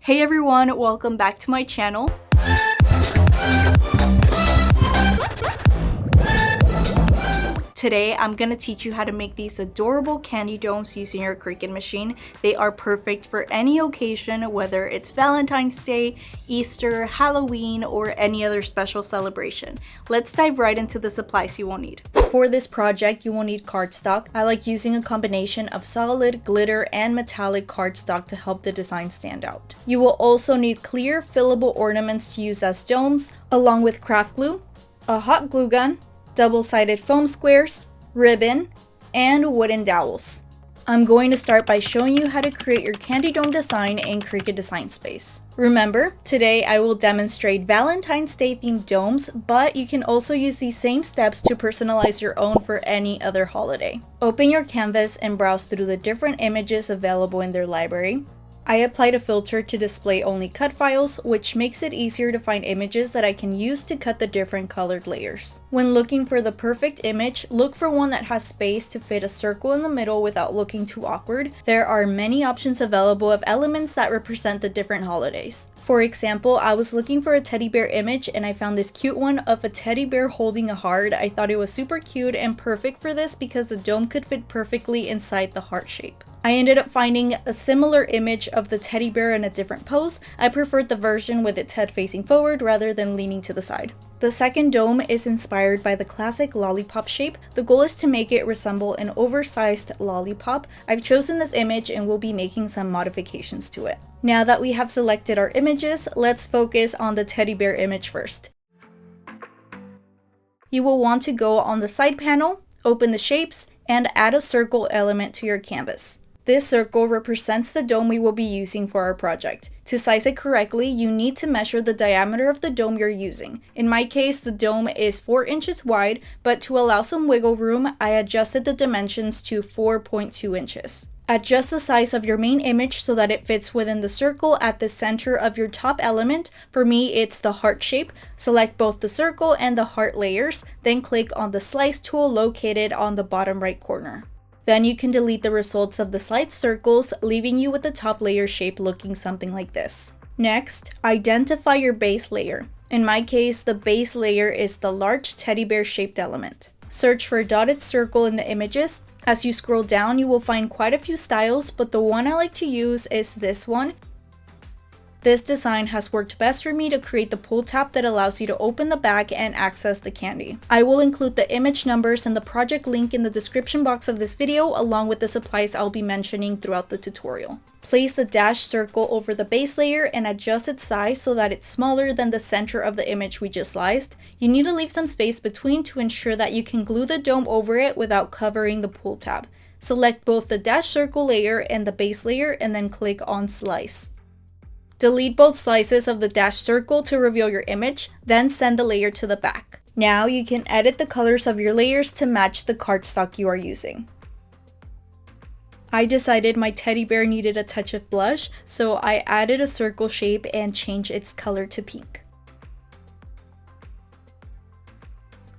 Hey everyone, welcome back to my channel. Today, I'm going to teach you how to make these adorable candy domes using your Cricut machine. They are perfect for any occasion, whether it's Valentine's Day, Easter, Halloween, or any other special celebration. Let's dive right into the supplies you will need. For this project, you will need cardstock. I like using a combination of solid, glitter, and metallic cardstock to help the design stand out. You will also need clear, fillable ornaments to use as domes, along with craft glue, a hot glue gun, double-sided foam squares, ribbon, and wooden dowels. I'm going to start by showing you how to create your candy dome design in Cricut Design Space. Remember, today I will demonstrate Valentine's Day themed domes, but you can also use these same steps to personalize your own for any other holiday. Open your canvas and browse through the different images available in their library. I applied a filter to display only cut files, which makes it easier to find images that I can use to cut the different colored layers. When looking for the perfect image, look for one that has space to fit a circle in the middle without looking too awkward. There are many options available of elements that represent the different holidays. For example, I was looking for a teddy bear image and I found this cute one of a teddy bear holding a heart. I thought it was super cute and perfect for this because the dome could fit perfectly inside the heart shape. I ended up finding a similar image of the teddy bear in a different pose. I preferred the version with its head facing forward rather than leaning to the side. The second dome is inspired by the classic lollipop shape. The goal is to make it resemble an oversized lollipop. I've chosen this image and will be making some modifications to it. Now that we have selected our images, let's focus on the teddy bear image first. You will want to go on the side panel, open the shapes, and add a circle element to your canvas. This circle represents the dome we will be using for our project. To size it correctly, you need to measure the diameter of the dome you're using. In my case, the dome is 4 inches wide, but to allow some wiggle room, I adjusted the dimensions to 4.2 inches. Adjust the size of your main image so that it fits within the circle at the center of your top element. For me, it's the heart shape. Select both the circle and the heart layers, then click on the slice tool located on the bottom right corner. Then you can delete the results of the sliced circles, leaving you with the top layer shape looking something like this. Next, identify your base layer. In my case, the base layer is the large teddy bear shaped element. Search for a dotted circle in the images. As you scroll down, you will find quite a few styles, but the one I like to use is this one. This design has worked best for me to create the pull tab that allows you to open the bag and access the candy. I will include the image numbers and the project link in the description box of this video, along with the supplies I'll be mentioning throughout the tutorial. Place the dashed circle over the base layer and adjust its size so that it's smaller than the center of the image we just sliced. You need to leave some space between to ensure that you can glue the dome over it without covering the pull tab. Select both the dashed circle layer and the base layer and then click on Slice. Delete both slices of the dashed circle to reveal your image, then send the layer to the back. Now you can edit the colors of your layers to match the cardstock you are using. I decided my teddy bear needed a touch of blush, so I added a circle shape and changed its color to pink.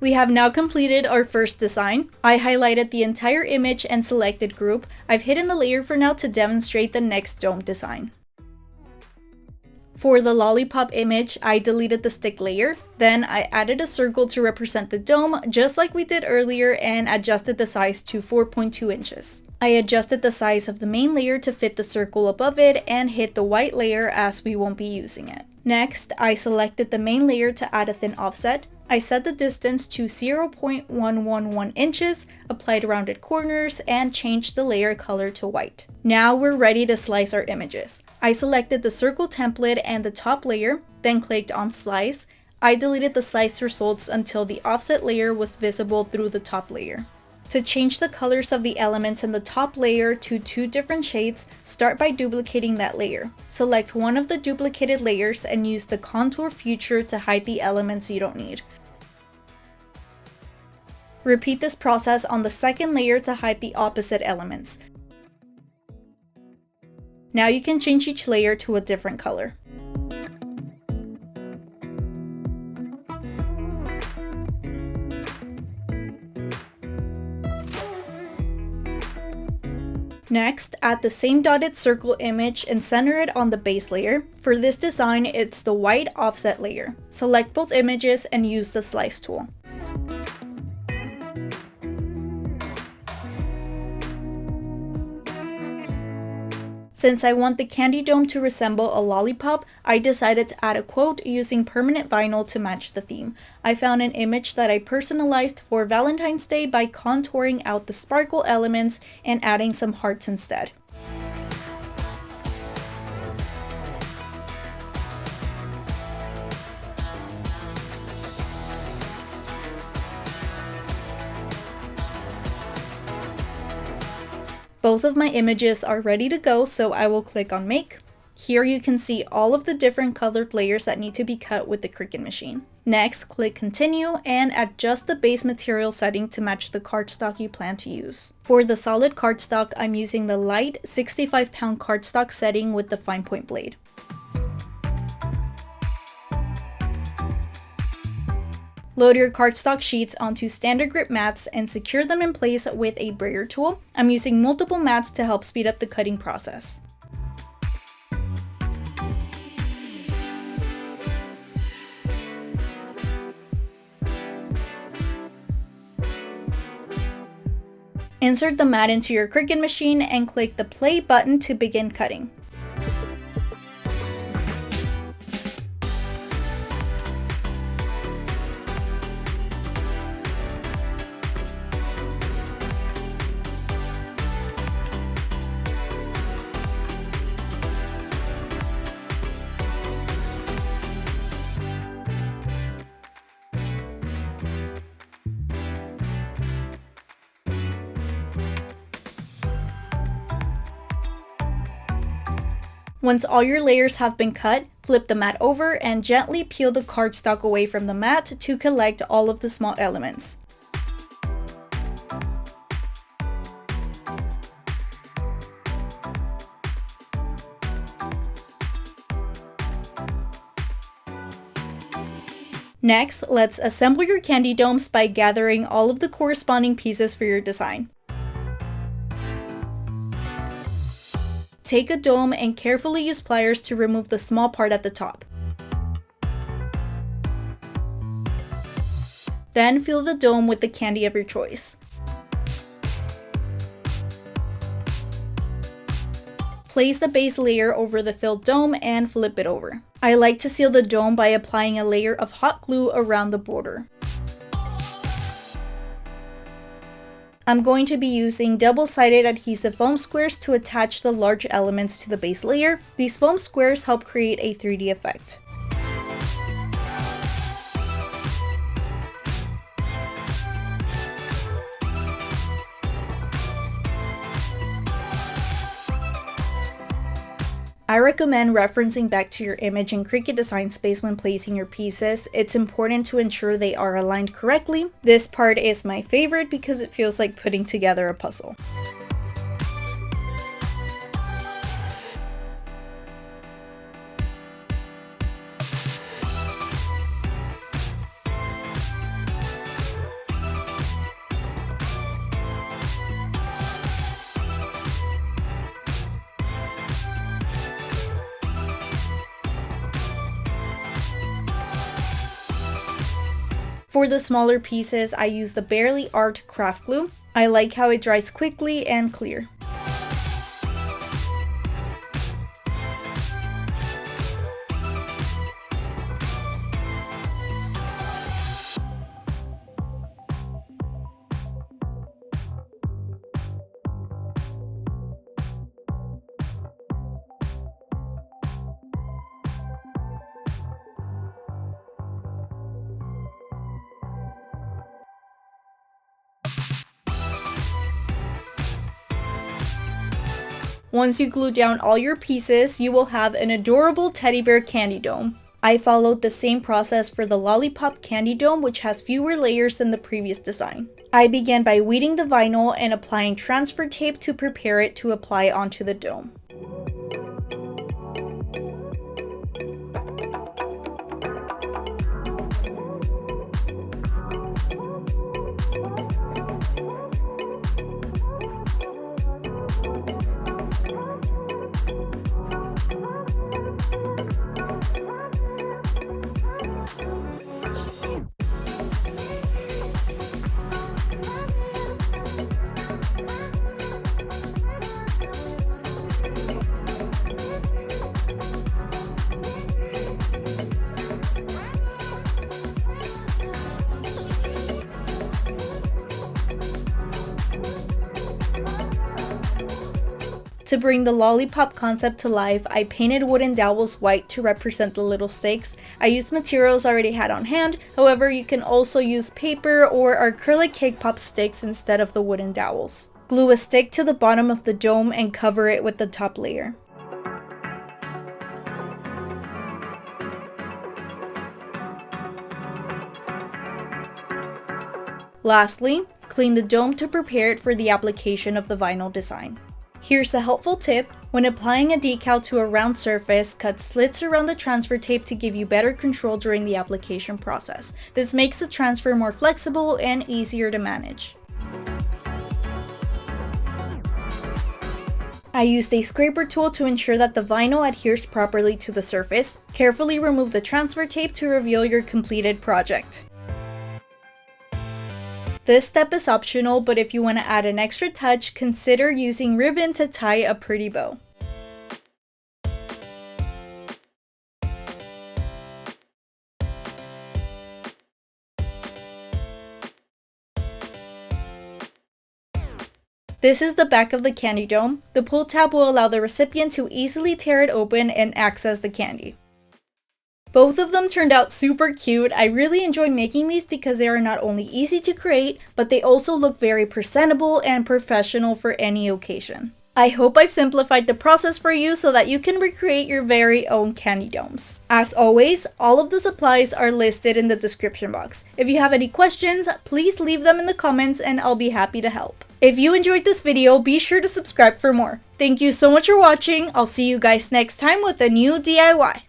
We have now completed our first design. I highlighted the entire image and selected group. I've hidden the layer for now to demonstrate the next dome design. For the lollipop image, I deleted the stick layer. Then I added a circle to represent the dome, just like we did earlier, and adjusted the size to 4.2 inches. I adjusted the size of the main layer to fit the circle above it and hid the white layer as we won't be using it. Next, I selected the main layer to add a thin offset. I set the distance to 0.111 inches, applied rounded corners, and changed the layer color to white. Now we're ready to slice our images. I selected the circle template and the top layer, then clicked on Slice. I deleted the slice results until the offset layer was visible through the top layer. To change the colors of the elements in the top layer to 2 different shades, start by duplicating that layer. Select one of the duplicated layers and use the contour feature to hide the elements you don't need. Repeat this process on the second layer to hide the opposite elements. Now you can change each layer to a different color. Next, add the same dotted circle image and center it on the base layer. For this design, it's the white offset layer. Select both images and use the slice tool. Since I want the candy dome to resemble a lollipop, I decided to add a quote using permanent vinyl to match the theme. I found an image that I personalized for Valentine's Day by contouring out the sparkle elements and adding some hearts instead. Both of my images are ready to go, so I will click on Make. Here you can see all of the different colored layers that need to be cut with the Cricut machine. Next, click Continue and adjust the base material setting to match the cardstock you plan to use. For the solid cardstock, I'm using the light 65-pound cardstock setting with the fine point blade. Load your cardstock sheets onto standard grip mats and secure them in place with a brayer tool. I'm using multiple mats to help speed up the cutting process. Insert the mat into your Cricut machine and click the play button to begin cutting. Once all your layers have been cut, flip the mat over and gently peel the cardstock away from the mat to collect all of the small elements. Next, let's assemble your candy domes by gathering all of the corresponding pieces for your design. Take a dome and carefully use pliers to remove the small part at the top. Then fill the dome with the candy of your choice. Place the base layer over the filled dome and flip it over. I like to seal the dome by applying a layer of hot glue around the border. I'm going to be using double-sided adhesive foam squares to attach the large elements to the base layer. These foam squares help create a 3D effect. I recommend referencing back to your image in Cricut Design Space when placing your pieces. It's important to ensure they are aligned correctly. This part is my favorite because it feels like putting together a puzzle. For the smaller pieces, I use the Barely Art craft glue. I like how it dries quickly and clear. Once you glue down all your pieces, you will have an adorable teddy bear candy dome. I followed the same process for the lollipop candy dome, which has fewer layers than the previous design. I began by weeding the vinyl and applying transfer tape to prepare it to apply onto the dome. To bring the lollipop concept to life, I painted wooden dowels white to represent the little sticks. I used materials I already had on hand, however you can also use paper or acrylic cake pop sticks instead of the wooden dowels. Glue a stick to the bottom of the dome and cover it with the top layer. Lastly, clean the dome to prepare it for the application of the vinyl design. Here's a helpful tip: when applying a decal to a round surface, cut slits around the transfer tape to give you better control during the application process. This makes the transfer more flexible and easier to manage. I used a scraper tool to ensure that the vinyl adheres properly to the surface. Carefully remove the transfer tape to reveal your completed project. This step is optional, but if you want to add an extra touch, consider using ribbon to tie a pretty bow. This is the back of the candy dome. The pull tab will allow the recipient to easily tear it open and access the candy. Both of them turned out super cute. I really enjoyed making these because they are not only easy to create, but they also look very presentable and professional for any occasion. I hope I've simplified the process for you so that you can recreate your very own candy domes. As always, all of the supplies are listed in the description box. If you have any questions, please leave them in the comments and I'll be happy to help. If you enjoyed this video, be sure to subscribe for more. Thank you so much for watching. I'll see you guys next time with a new DIY.